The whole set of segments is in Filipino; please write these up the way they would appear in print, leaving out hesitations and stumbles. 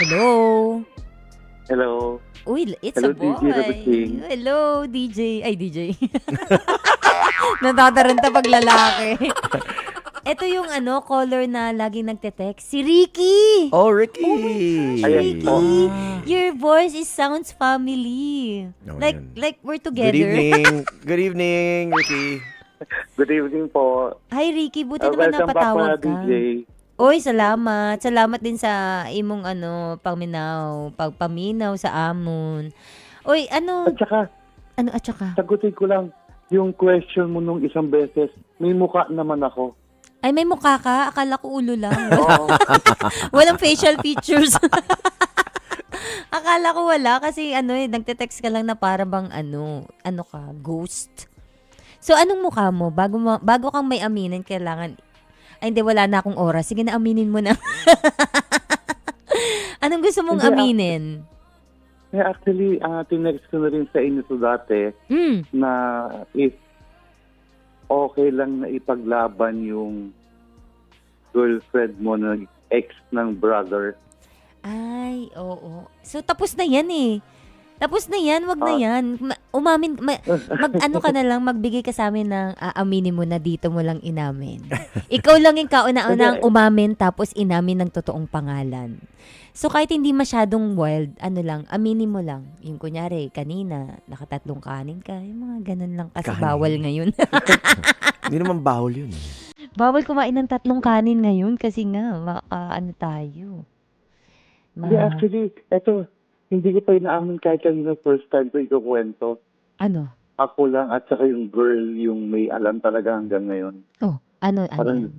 Hello? Hello. Uy, it's a Hello, DJ Robert boy. King. Hello, DJ. Ay, DJ. Natataranta pag lalaki. Ito yung caller na laging nagte-text. Si Ricky! Oh, Oh my gosh, Ricky! Ayan po. Ricky! Your voice sounds family. Oh, Like yan. like we're Good together. evening. Good evening, Ricky. Good evening po. Hi, Ricky. Buti naman Welcome back napatawag po, ka. DJ. Oy, salamat. Salamat din sa imong pagpaminaw sa amon. Oy, At saka, at saka? sagutin ko lang yung question mo nung isang beses. May mukha naman ako. Ay, may mukha ka? Akala ko ulo lang. Oo. Walang facial features. Akala ko wala kasi nagte-text ka lang na para bang ghost. So, anong mukha mo? Bago kang may aminin, kailangan, ay hindi, wala na akong oras. Sige na, aminin mo na. Anong gusto mong Hindi, aminin? Actually, tinext ko na rin sa inyo to dati na if okay lang na ipaglaban yung girlfriend mo na ex ng brother. Ay, oo. So, tapos na yan eh. Tapos na yan, wag na yan. Mag-ano ka na lang, magbigay ka sa amin ng aaminin mo na dito mo lang inamin. Ikaw lang yung kauna-unang umamin tapos inamin ng totoong pangalan. So, kahit hindi masyadong wild, aminin mo lang. Yung kunyari, kanina, nakatatlong kanin ka. Yung mga ganun lang kasi Kanin. bawal ngayon. Hindi naman bawal yun. Bawal kumain ng 3 kanin ngayon kasi nga, tayo. Hindi, actually, eto, hindi ko pa inaamin kahit kanina first time ko ikukwento. Ano? Ako lang at saka yung girl yung may alam talaga hanggang ngayon. Oh, ano? Parang,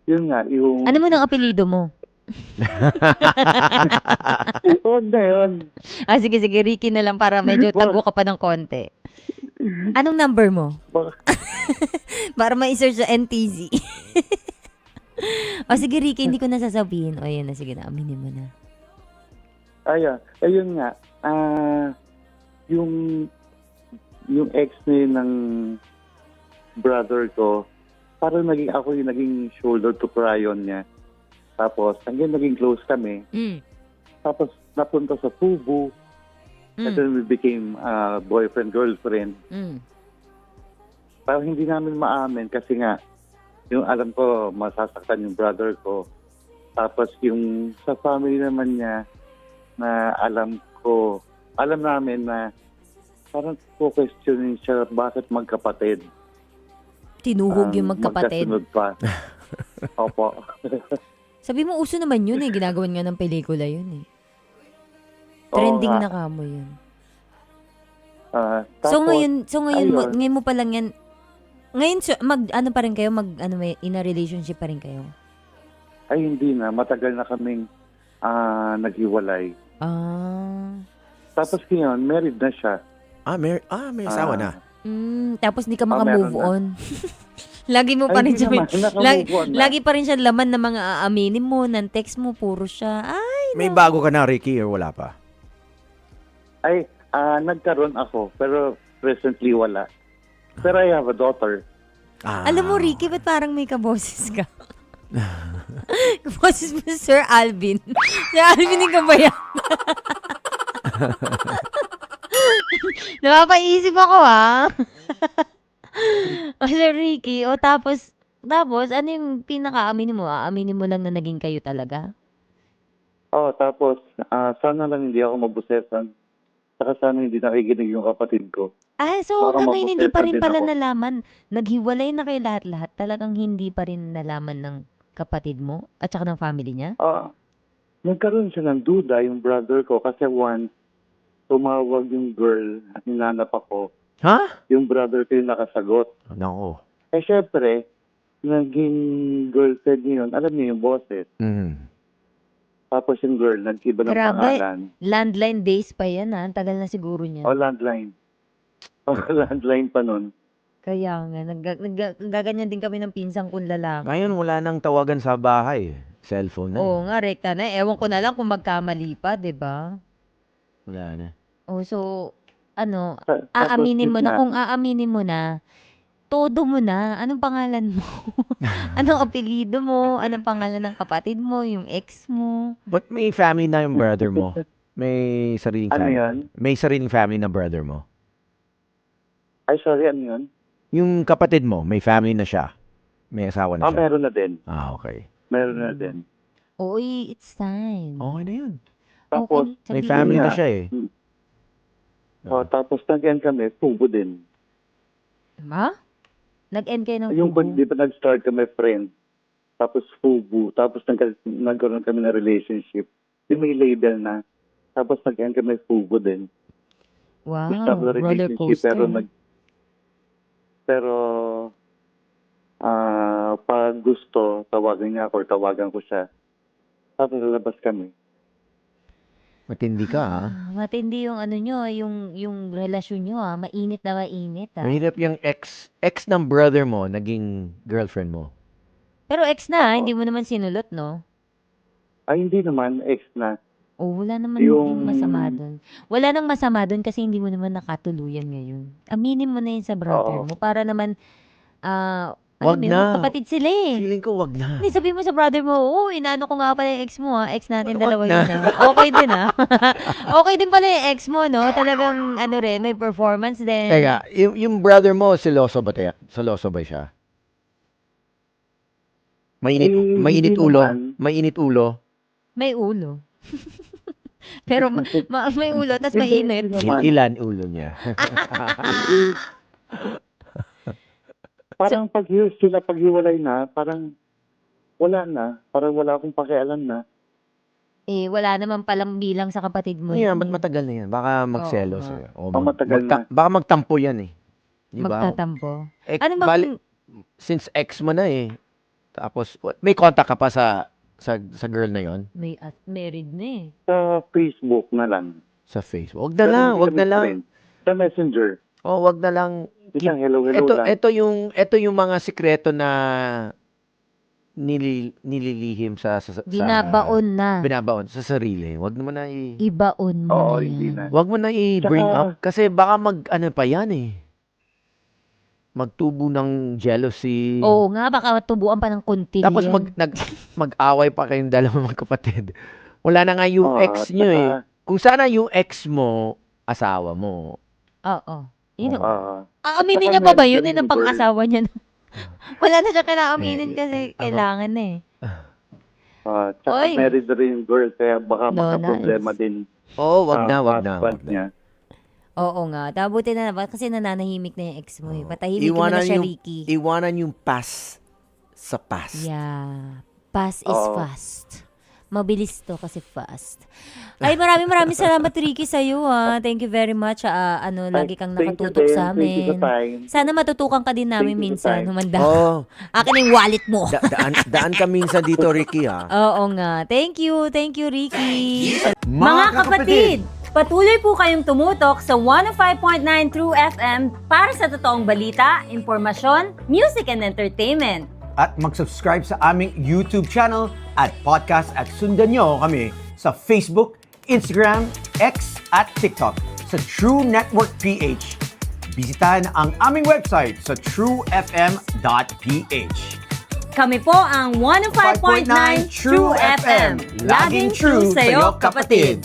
yun nga, yung... Ano mo ng apelido mo? Huwag na yun. Sige, Ricky na lang para medyo tago ka pa ng konti. Anong number mo? Para ma-search sa NTZ. Sige, Ricky, hindi ko na sasabihin. Yun na, sige na, aminin mo na. Ayun nga. Yung ex na yun ng brother ko, parang ako yung naging shoulder to cry on niya. Tapos, hanggang naging close kami. Tapos, napunta sa Cebu. And then we became boyfriend-girlfriend. Parang hindi namin maamin kasi nga, yung alam ko, masasaktan yung brother ko. Tapos, yung sa family naman niya, na alam namin na parang po-questionin siya bakit magkapatid. Tinuhog yung magkapatid. Magkasunod pa. Opo. Sabi mo, uso naman yun eh. Ginagawan nga ng pelikula yun eh. Oo Trending nga. na kamo yun. Tapos, Ngayon mo pa lang yan. Ngayon, pa rin kayo? In a relationship pa rin kayo? ay hindi na. Matagal na kaming naghiwalay. Tapos ngayon, married na siya. May asawa na. Tapos di ka maka-move on. Lagi mo pa rin siya. Lagi pa rin siya laman ng mga aaminin mo, ng text mo, puro siya. May bago ka na, Ricky, or wala pa? Ay, nagkaroon ako, pero presently wala. Pero I have a daughter. Alam mo, Ricky, ba't parang may kaboses ka? Kaboses mo, Sir Alvin. Sir Alvin, ka ba yan? Napapaisip ako, Sir Ricky, tapos, ano yung pinaka-aminin mo? Aminin mo lang na naging kayo talaga? Tapos, sana lang hindi ako mabusesan. Saka sana hindi nakikinig yung kapatid ko. So Baka hanggang ngayon hindi pa rin mabusesan din pala ako. nalaman. Naghiwalay na kayo lahat-lahat. Talagang hindi pa rin nalaman ng kapatid mo at saka ng family niya? Nagkaroon siya ng duda yung brother ko kasi once tumawag yung girl at hinanap ako. Ha? Yung brother ko yung nakasagot. Nako. Syempre, naging girlfriend niya yun. Alam niya yung boses. Tapos yung girl, nag-iba ng Grabe. pangalan. Landline days pa yan Ang tagal na siguro niya. Landline. Landline pa nun. Kaya nga, nagaganyan din kami ng pinsang kong lalaki. Ngayon, wala nang tawagan sa bahay. Cellphone na. Oo nga, rekta na. Ewan ko na lang kung magkamali pa, di ba? Wala na. So, Tapos aaminin mo yun na, nga. kung aaminin mo na, todo mo na. Anong pangalan mo? Anong apelyido mo? Anong pangalan ng kapatid mo? Yung ex mo? But may family na yung brother mo. May sariling Ano family. yan? May sariling family na brother mo. Ay, sorry, ano yun? Yung kapatid mo, may family na siya. May asawa na siya. Meron na din. Okay. Meron na din. Oy, it's time. Okay na yun. Tapos, Okay, May sabihin family mo. na siya eh. tapos nag-end kami, Fubo din. Ha? Nag-end kayo ng Yung Fubu? di ba nag-start kami friend, tapos Fubo, tapos nagkaroon kami ng relationship. Di may label na. Tapos nag-end kami Fubo din. Wow, Tapos roller relationship, coaster. pero pag gusto, tawagan niya ako or tawagan ko siya. Tapos lalabas kami. Matindi ka ha. Matindi yung ano nyo, yung relasyon nyo mainit na mainit Mahirap yung ex ng brother mo, naging girlfriend mo. Pero ex na, hindi mo naman sinulot, no? Ay, hindi naman, ex na. Oh, wala naman Yung- ding masama doon. Wala nang masama doon kasi hindi mo naman nakatuluyan ngayon. Aminin mo na yun sa brother Oo. mo para naman, Wag alam mo yun, na. kapatid sila eh. Feeling ko wag na. Hindi, sabihin mo sa brother mo, inaano ko nga pala yung ex mo ex natin Wag dalawa na. yun Okay din Okay din pala yung ex mo, no? Talagang ano rin, may performance din. Teka, yung brother mo, seloso ba tayo? Seloso ba siya? Mainit, mainit hindi ulo. naman. Mainit ulo. May ulo. Pero may ulo, tas mainit. Hindi naman. Ilan ulo niya? Parang sila paghiwalay na, parang wala na. Parang wala akong pakialam na. Eh, wala naman palang bilang sa kapatid mo. Ayan, ba't matagal na yan? Baka magselos. Oo, eh. O, matagal na. baka magtampo yan eh. Di ba? Magtatampo. Ano Bali, bang, since ex mo na eh. Tapos, may contact ka pa sa girl na yon may married na eh. Sa Facebook na lang. sa Facebook. Wag na lang, Pero wag hindi na kami lang. friend. Sa Messenger. Oh, wag na lang. Isang hello lang. Ito yung mga sikreto na nililihim sa binabaon sa sarili. Wag naman na Ibaon mo Oo, na hindi yan. na. wag mo na i-bring Tsaka- up kasi baka ano pa yan eh. Magtubo ng jealousy. Oo nga, baka tubuan pa ng kuntil Tapos yan. mag-away pa kayong dalawa magkapatid. Wala na nga yung ex nyo eh. Kung sana yung ex mo, asawa mo. Oo. Yun. Ah, Aaminin Tsaka niya pa ba meron yun? kami Yun ang girl. pang-asawa niya. Wala na siya kailangan kasi Ako- kailangan na eh. tsaka Oy. married na rin yung girl, kaya baka No, makaproblema nice. din. Oh, wag na, sa wag na. husband Wag na. niya. Oo nga. Dabuti na naman kasi nananahimik na yung ex mo eh. Patahimik mo na siya, Ricky. Iwanan yung past sa past. Yeah. Fast is Oo. fast. Mabilis to kasi fast. Ay, maraming salamat, Ricky, sa'yo Thank you very much. Lagi kang Thank you nakatutok din. sa Thank you amin. sa time. Sana matutukan ka din namin Thank you minsan. sa time. Humanda. Oh, Akin yung wallet mo. daan ka minsan dito, Ricky, ha? Oo nga. Thank you, Ricky. Mga kapatid, patuloy po kayong tumutok sa 105.9 True FM para sa totoong balita, impormasyon, music and entertainment. At mag-subscribe sa aming YouTube channel at podcast at sundan nyo kami sa Facebook, Instagram, X at TikTok sa True Network PH. Bisitahin ang aming website sa truefm.ph. Kami po ang 105.9 True FM. Laging true sa'yo, kapatid.